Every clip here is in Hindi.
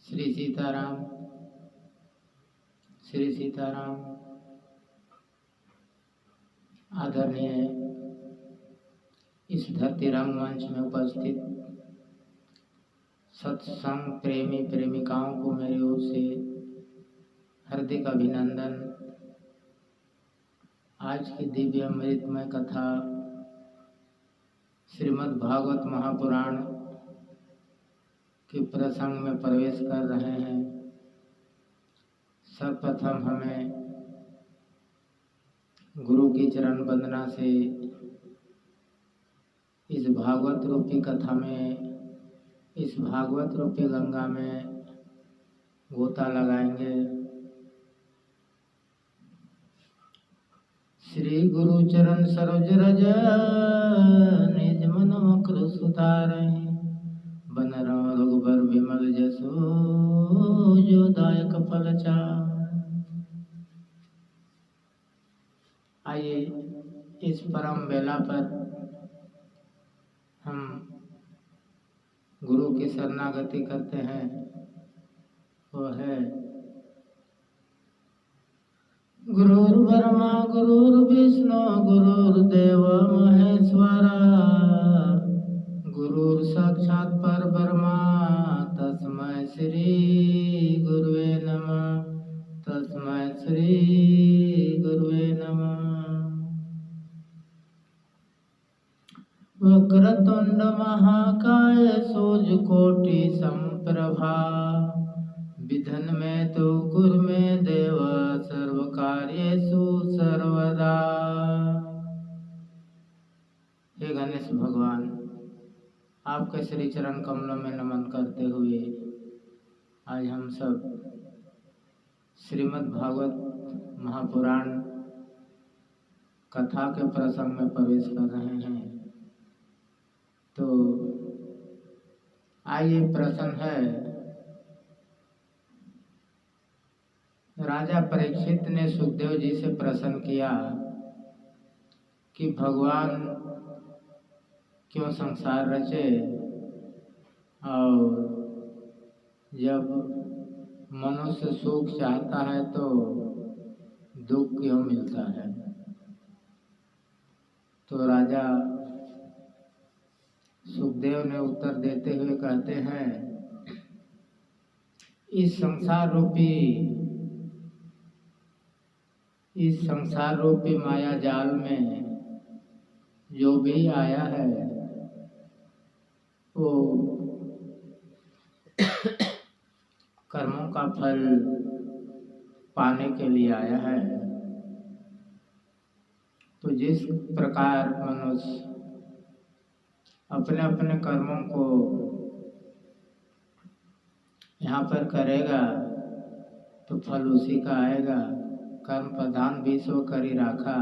श्री सीताराम। श्री सीताराम। आदरणीय इस धरती रंगमंच में उपस्थित सत्संग प्रेमी प्रेमिकाओं को मेरी ओर से हार्दिक अभिनंदन। आज की दिव्य अमृतमय कथा श्रीमद् भागवत महापुराण के प्रसंग में प्रवेश कर रहे हैं। सर्वप्रथम हमें गुरु की चरण वंदना से इस भागवत रूपी कथा में, इस भागवत रूपी गंगा में गोता लगाएंगे। श्री गुरु चरण सरोज रज निज मन मकर सुधारहि, बन रघुबर विमल जसो जो दायक फल चार। आइए इस परम बेला पर हम गुरु की शरणागति करते हैं। वो है गुरुर्ब्रह्मा गुरुर्विष्णु गुरुर्देव महेश्वरा, गुरुर् साक्षात् परब्रह्मा तस्मै श्री गुरुवे नमः, तस्मै श्री गुरुवे नमः। वक्रतुंड महाकाय सूर्यकोटि समप्रभा, विघ्न में तो कुरु में देव सर्व कार्येषु सर्वदा। हे गणेश भगवान, आपके श्री चरण कमलों में नमन करते हुए आज हम सब श्रीमद् भागवत महापुराण कथा के प्रसंग में प्रवेश कर रहे हैं। तो आइए, प्रश्न है, राजा परीक्षित ने सुखदेव जी से प्रश्न किया कि भगवान क्यों संसार रचे और जब मनुष्य सुख चाहता है तो दुख क्यों मिलता है। तो राजा सुखदेव ने उत्तर देते हुए कहते हैं, इस संसार रूपी माया जाल में जो भी आया है वो कर्मों का फल पाने के लिए आया है। तो जिस प्रकार मनुष्य अपने अपने कर्मों को यहाँ पर करेगा तो फल उसी का आएगा। कर्म प्रधान विश्व करी राखा,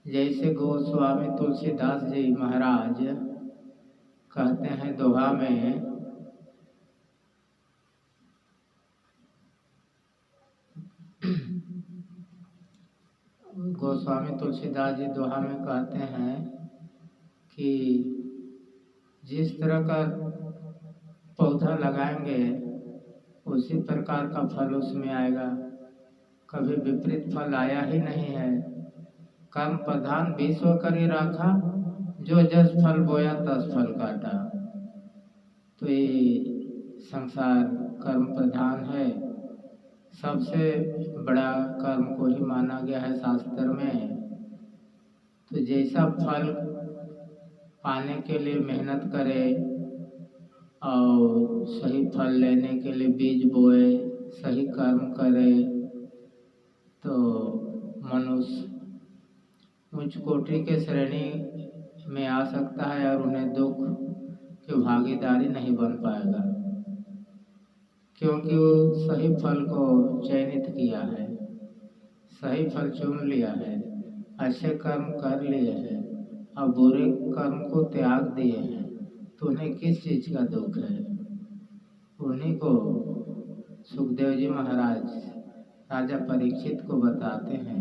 जैसे गोस्वामी तुलसीदास जी महाराज कहते हैं दोहा में, गोस्वामी तुलसीदास जी दोहा में कहते हैं कि जिस तरह का पौधा लगाएंगे उसी प्रकार का फल उसमें आएगा। कभी विपरीत फल आया ही नहीं है। कर्म प्रधान विश्व करी राखा, जो जस फल बोया तस फल काटा। तो ये संसार कर्म प्रधान है। सबसे बड़ा कर्म को ही माना गया है शास्त्र में। तो जैसा फल पाने के लिए मेहनत करे और सही फल लेने के लिए बीज बोए, सही कर्म करे, तो मनुष्य उच्च कोटि के श्रेणी में आ सकता है और उन्हें दुख की भागीदारी नहीं बन पाएगा, क्योंकि वो सही फल को चयनित किया है, सही फल चुन लिया है, अच्छे कर्म कर लिए हैं और बुरे कर्म को त्याग दिए हैं। तो उन्हें किस चीज़ का दुख है। उन्हीं को सुखदेव जी महाराज राजा परीक्षित को बताते हैं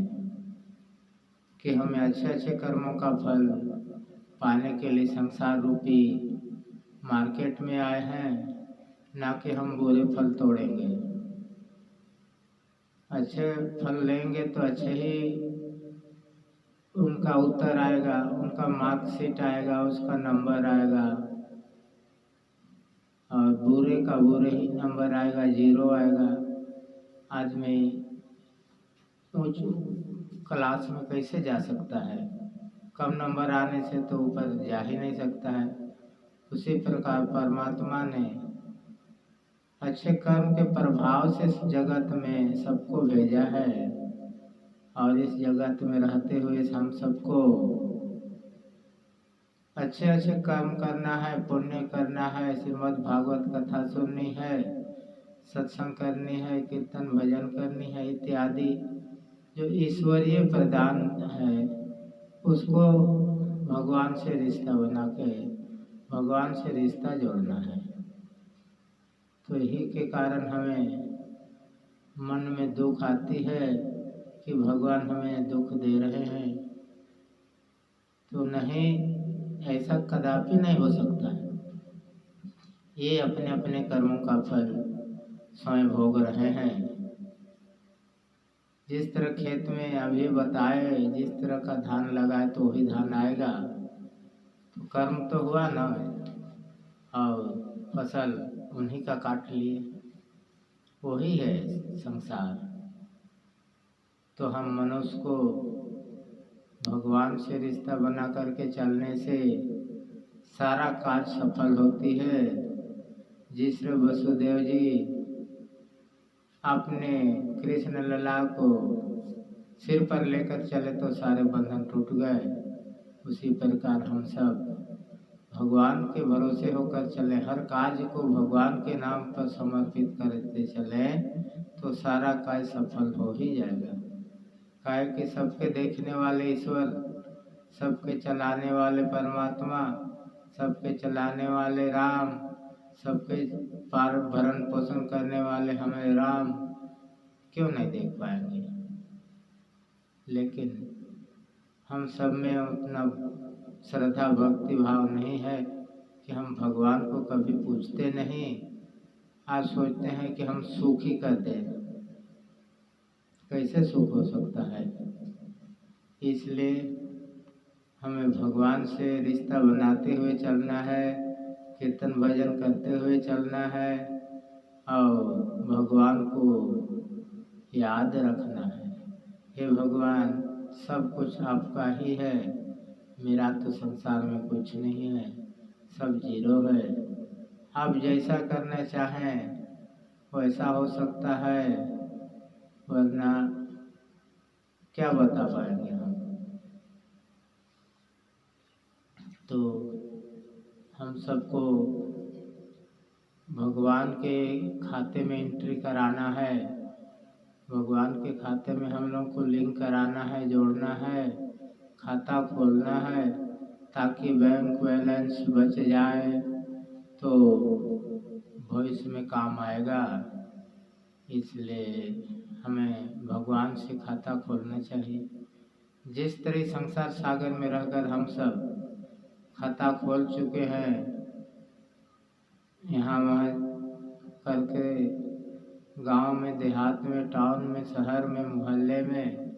कि हमें अच्छे अच्छे कर्मों का फल पाने के लिए संसार रूपी मार्केट में आए हैं ना कि हम बुरे फल तोड़ेंगे। अच्छे फल लेंगे तो अच्छे ही उनका उत्तर आएगा, उनका मार्कशीट आएगा, उसका नंबर आएगा, और बुरे का बुरे ही नंबर आएगा, 0 आएगा। आदमी ऊंच क्लास में कैसे जा सकता है? कम नंबर आने से तो ऊपर जा ही नहीं सकता है। उसी प्रकार परमात्मा ने अच्छे कर्म के प्रभाव से इस जगत में सबको भेजा है, और इस जगत में रहते हुए हम सबको अच्छे अच्छे कर्म करना है, पुण्य करना है, श्रीमद् भागवत कथा सुननी है, सत्संग करनी है, कीर्तन भजन करनी है इत्यादि जो ईश्वरीय प्रदान है उसको भगवान से रिश्ता बना के भगवान से रिश्ता जोड़ना है। तो यही के कारण हमें मन में दुख आती है कि भगवान हमें दुख दे रहे हैं। तो नहीं, ऐसा कदापि नहीं हो सकता है। ये अपने अपने कर्मों का फल स्वयं भोग रहे हैं। जिस तरह खेत में अभी बताए, जिस तरह का धान लगाए तो वही धान आएगा। तो कर्म तो हुआ ना, और फसल उन्हीं का काट लिए, वही है संसार। तो हम मनुष्य को भगवान से रिश्ता बना करके चलने से सारा काज सफल होती है। जिस तरह वसुदेव जी अपने कृष्ण लला को सिर पर लेकर चले तो सारे बंधन टूट गए, उसी प्रकार हम सब भगवान के भरोसे होकर चले, हर कार्य को भगवान के नाम पर समर्पित करते चले तो सारा कार्य सफल हो ही जाएगा। काहे कि सबके देखने वाले ईश्वर, सबके चलाने वाले परमात्मा, सबके चलाने वाले राम, सबके पार भरण पोषण करने वाले हमें राम क्यों नहीं देख पाएंगे? लेकिन हम सब में उतना श्रद्धा भक्ति भाव नहीं है कि हम भगवान को कभी पूछते नहीं। आज सोचते हैं कि हम सुख ही कर दें। कैसे सुख हो सकता है? इसलिए हमें भगवान से रिश्ता बनाते हुए चलना है, कीर्तन भजन करते हुए चलना है, और भगवान को याद रखना है। हे भगवान, सब कुछ आपका ही है, मेरा तो संसार में कुछ नहीं है, सब 0 है। आप जैसा करना चाहें वैसा हो सकता है, वरना क्या बता पाएंगे हम। तो हम सबको भगवान के खाते में एंट्री कराना है, भगवान के खाते में हम लोग को लिंक कराना है, जोड़ना है, खाता खोलना है, ताकि बैंक बैलेंस बच जाए तो भविष्य में काम आएगा। इसलिए हमें भगवान से खाता खोलना चाहिए। जिस तरह संसार सागर में रहकर हम सब खाता खोल चुके हैं, यहाँ वहाँ करके, गांव में, देहात में, टाउन में, शहर में, मोहल्ले में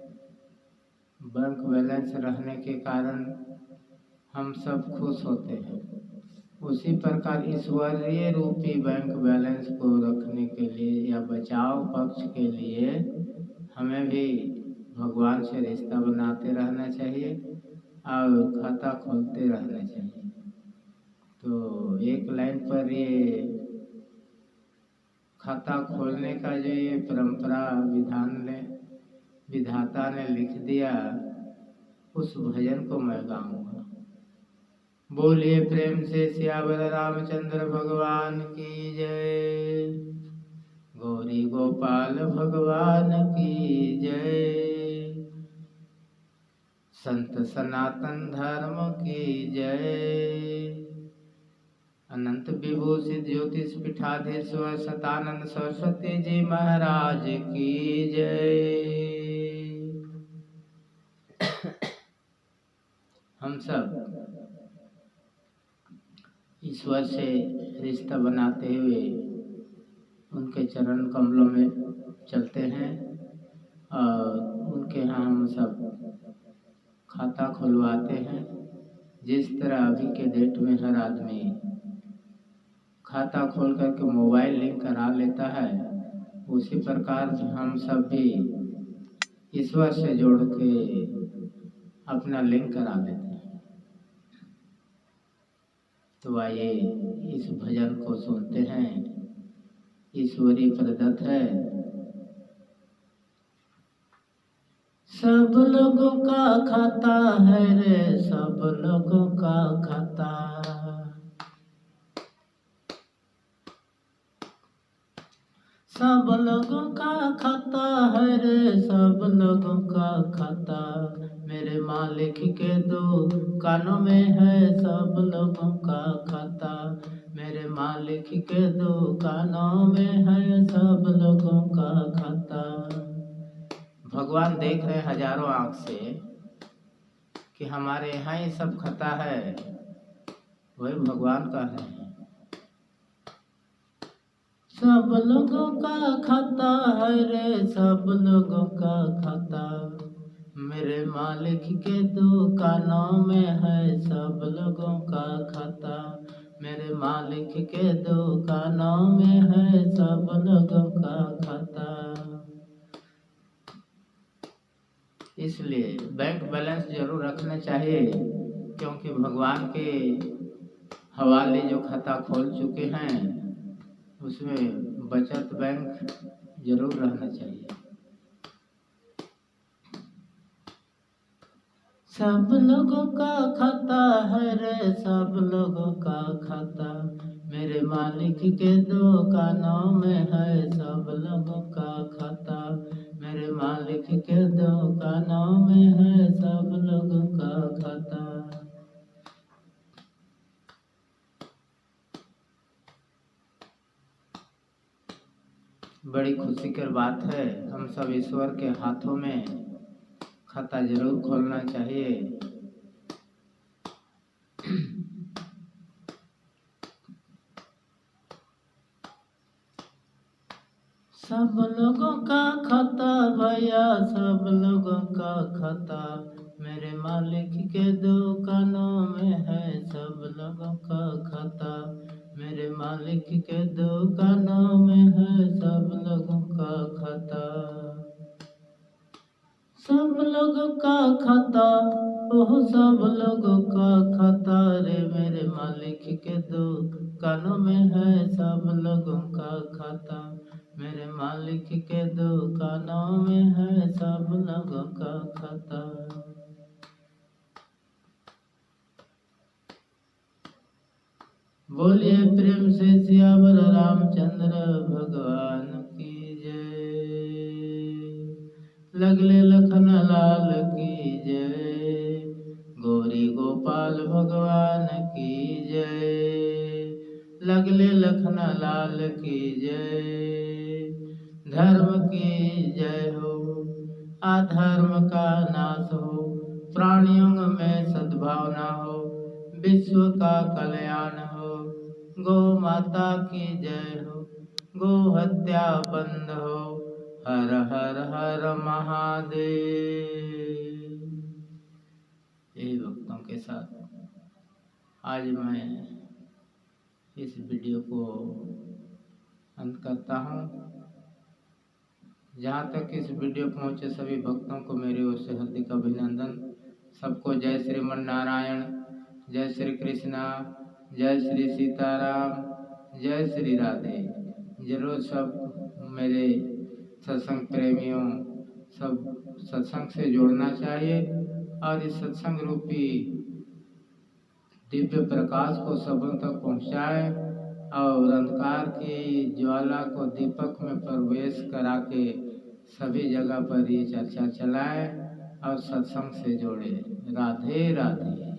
बैंक बैलेंस रहने के कारण हम सब खुश होते हैं। उसी प्रकार ईश्वरीय रूपी बैंक बैलेंस को रखने के लिए या बचाव पक्ष के लिए हमें भी भगवान से रिश्ता बनाते रहना चाहिए और खाता खोलते रहना चाहिए। तो एक लाइन पर ये खाता खोलने का जो ये परंपरा विधाता ने लिख दिया, उस भजन को मैं गाऊंगा। बोलिए प्रेम से सियावर रामचंद्र भगवान की जय, गौरी गोपाल भगवान की जय, संत सनातन धर्म की जय, अनंत विभूषित ज्योतिष पीठाधीश्वर सतानंद सरस्वती जी महाराज की जय। हम सब ईश्वर से रिश्ता बनाते हुए उनके चरण कमलों में चलते हैं और उनके यहाँ हम सब खाता खुलवाते हैं। जिस तरह अभी के डेट में हर आदमी खाता खोल करके मोबाइल लिंक करा लेता है, उसी प्रकार से हम सब भी ईश्वर से जोड़ के अपना लिंक करा देते हैं। तो आइए इस भजन को सुनते हैं, ईश्वरी प्रदत्त है। सब लोगों का खाता है रे, सब लोगों का खाता, सब लोगों का खाता है रे, सब लोगों का खाता। मेरे मालिक के दो कानों में है सब लोगों का खाता, मेरे मालिक के दो कानों में है सब लोगों का खाता। भगवान देख रहे हजारों आँख से कि हमारे यहाँ ही सब खाता है, वही भगवान का है। सब लोगों का खाता है रे, सब लोगों का खाता, मेरे मालिक के दो कानों में है सब लोगों का खाता, मेरे मालिक के दो कानों में है सब लोगों का खाता। इसलिए बैंक बैलेंस जरूर रखना चाहिए, क्योंकि भगवान के हवाले जो खाता खोल चुके हैं उसमें बचत बैंक जरूर रहना चाहिए। सब लोगों का खाता है रे, सब लोगों का खाता, मेरे मालिक के दो कानों में है सब लोगों का खाता, मेरे मालिक के दो कानों में है सब लोगों का खाता। बड़ी खुशी की बात है, हम सब ईश्वर के हाथों में खाता जरूर खोलना चाहिए। सब लोगों का खाता भैया, सब लोगों का खाता, मेरे मालिक के दो कानों में है सब लोगों का खाता, मेरे मालिक के दो कानों में है सब लोगों का खाता। सब लोगों का खाता, ओह सब लोगों का खाता रे, मेरे मालिक के दो कानों में है सब लोगों का खाता, मेरे मालिक के दो कानों में है सब लोगों का खाता। बोलिए प्रेम से सियावर रामचंद्र भगवान की जय, लगले लखन लाल की जय, गौरी गोपाल भगवान की जय, लगले लखन लाल की जय। धर्म की जय हो, अधर्म का नाश हो, प्राणियों में सद्भावना हो, विश्व का कल्याण हो, गौ माता की जय हो, गो हत्या बंद हो, हर हर हर महादेव। यही भक्तों के साथ आज मैं इस वीडियो को अंत करता हूँ। जहाँ तक इस वीडियो पहुँचे सभी भक्तों को मेरी ओर से हार्दिक अभिनंदन। सबको जय श्रीमन नारायण, जय श्री कृष्णा, जय श्री सीताराम, जय श्री राधे। जरूर सब मेरे सत्संग प्रेमियों सब सत्संग से जोड़ना चाहिए और इस सत्संग रूपी दिव्य प्रकाश को सबों तक पहुँचाए और अंधकार की ज्वाला को दीपक में प्रवेश करा के सभी जगह पर ये चर्चा चलाए और सत्संग से जोड़े। राधे राधे।